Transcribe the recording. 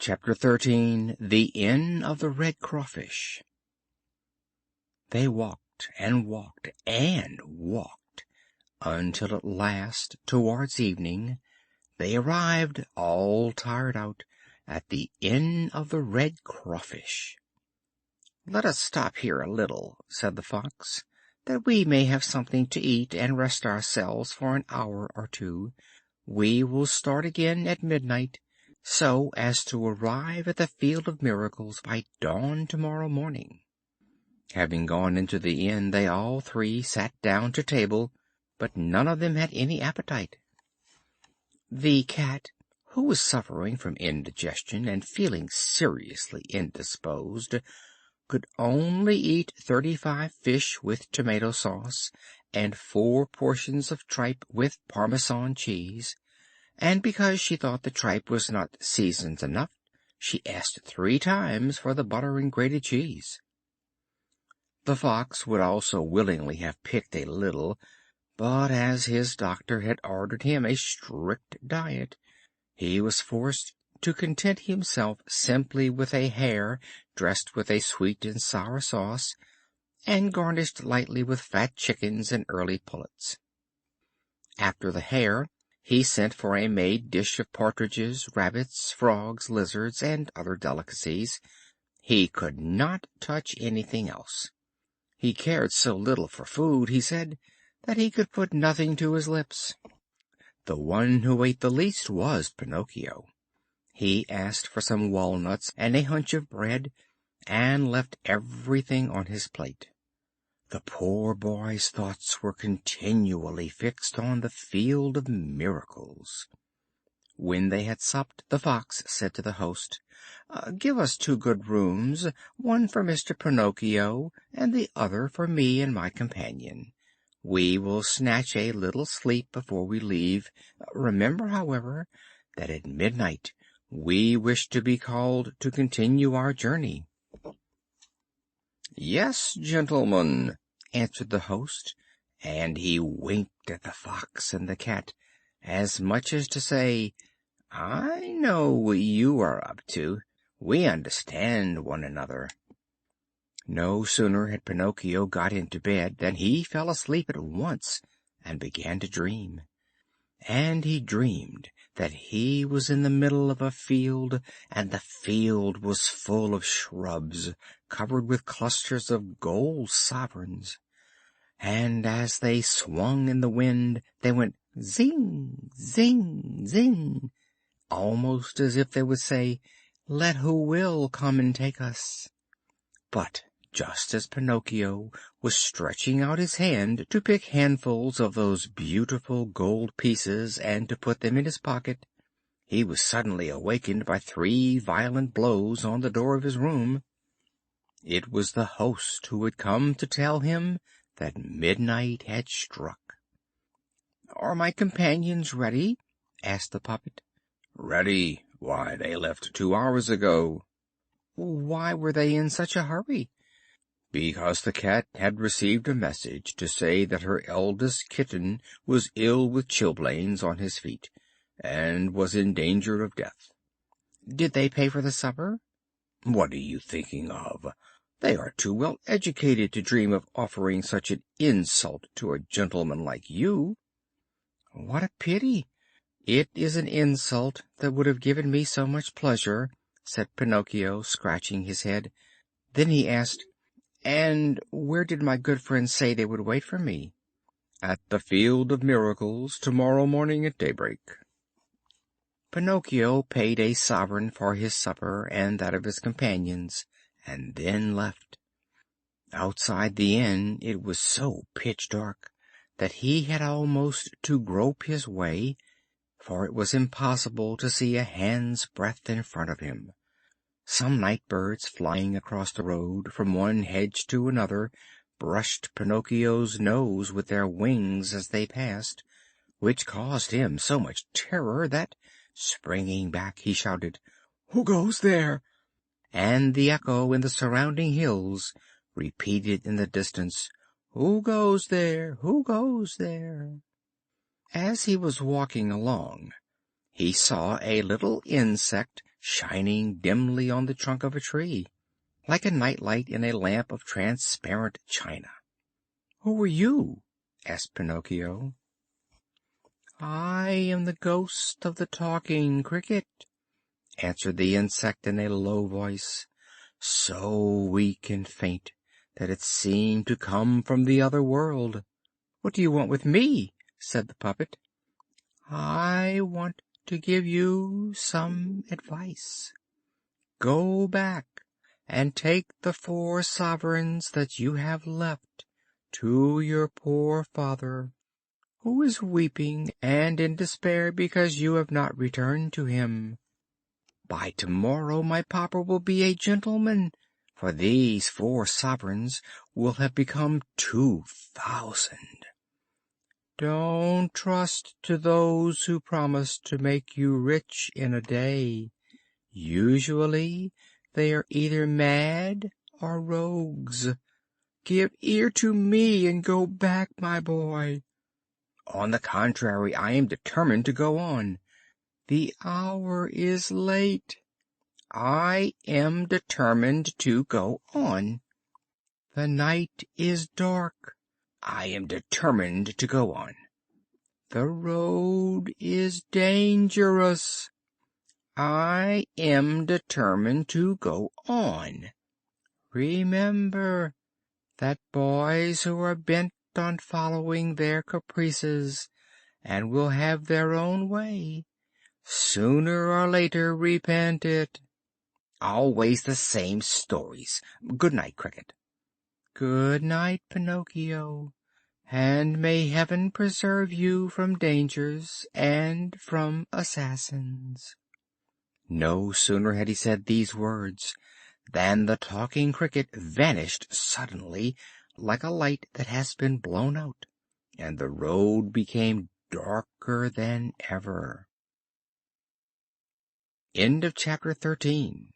Chapter 13. The Inn of the Red Crawfish. They walked and walked and walked until at last, towards evening, they arrived, all tired out, at the Inn of the Red Crawfish. "Let us stop here a little," said the Fox, "that we may have something to eat and rest ourselves for an hour or two. We will start again at midnight, so as to arrive at the Field of Miracles by dawn tomorrow morning." Having gone into the inn, they all three sat down to table, but none of them had any appetite. The cat, who was suffering from indigestion and feeling seriously indisposed, could only eat 35 fish with tomato sauce and 4 portions of tripe with Parmesan cheese, and because she thought the tripe was not seasoned enough, she asked 3 times for the butter and grated cheese. The Fox would also willingly have picked a little, but as his doctor had ordered him a strict diet, he was forced to content himself simply with a hare dressed with a sweet and sour sauce, and garnished lightly with fat chickens and early pullets. After the hare, he sent for a made dish of partridges, rabbits, frogs, lizards, and other delicacies. He could not touch anything else. He cared so little for food, he said, that he could put nothing to his lips. The one who ate the least was Pinocchio. He asked for some walnuts and a hunch of bread, and left everything on his plate. The poor boy's thoughts were continually fixed on the Field of Miracles. When they had supped, the Fox said to the host, "Give us 2 good rooms, one for Mr. Pinocchio, and the other for me and my companion. We will snatch a little sleep before we leave. Remember, however, that at midnight we wish to be called to continue our journey." "Yes, gentlemen," answered the host, and he winked at the Fox and the cat, as much as to say, "I know what you are up to. We understand one another." No sooner had Pinocchio got into bed than he fell asleep at once and began to dream. And he dreamed that he was in the middle of a field, and the field was full of shrubs covered with clusters of gold sovereigns. And as they swung in the wind, they went zing, zing, zing, almost as if they would say, "Let who will come and take us." But just as Pinocchio was stretching out his hand to pick handfuls of those beautiful gold pieces and to put them in his pocket, he was suddenly awakened by 3 violent blows on the door of his room. It was the host who had come to tell him that midnight had struck. "Are my companions ready?" asked the puppet. "Ready? Why, they left 2 hours ago." "Why were they in such a hurry?" "Because the cat had received a message to say that her eldest kitten was ill with chilblains on his feet, and was in danger of death." "Did they pay for the supper?" "What are you thinking of? They are too well educated to dream of offering such an insult to a gentleman like you." "What a pity! It is an insult that would have given me so much pleasure," said Pinocchio, scratching his head. Then he asked, "And where did my good friends say they would wait for me?" "At the Field of Miracles tomorrow morning at daybreak." Pinocchio paid a sovereign for his supper and that of his companions, and then left. Outside the inn it was so pitch dark that he had almost to grope his way, for it was impossible to see a hand's breadth in front of him. Some night birds flying across the road from one hedge to another brushed Pinocchio's nose with their wings as they passed, which caused him so much terror that, springing back, he shouted, "Who goes there?" And the echo in the surrounding hills repeated in the distance, "Who goes there? Who goes there?" As he was walking along, he saw a little insect shining dimly on the trunk of a tree, like a nightlight in a lamp of transparent china. "Who are you?" asked Pinocchio. "I am the ghost of the talking cricket," answered the insect in a low voice, so weak and faint that it seemed to come from the other world. "What do you want with me?" said the puppet. "I want to give you some advice. Go back and take the 4 sovereigns that you have left to your poor father, who is weeping and in despair because you have not returned to him. By tomorrow my papa will be a gentleman, for these 4 sovereigns will have become 2,000. Don't trust to those who promise to make you rich in a day. Usually they are either mad or rogues. Give ear to me and go back, my boy." "On the contrary, I am determined to go on." "The hour is late." "I am determined to go on." "The night is dark." "I am determined to go on." "The road is dangerous." "I am determined to go on." "Remember that boys who are bent on following their caprices and will have their own way, sooner or later repent it." "Always the same stories. Good night, Cricket." "Good night, Pinocchio, and may Heaven preserve you from dangers and from assassins." No sooner had he said these words than the talking cricket vanished suddenly, like a light that has been blown out, and the road became darker than ever. Chapter 13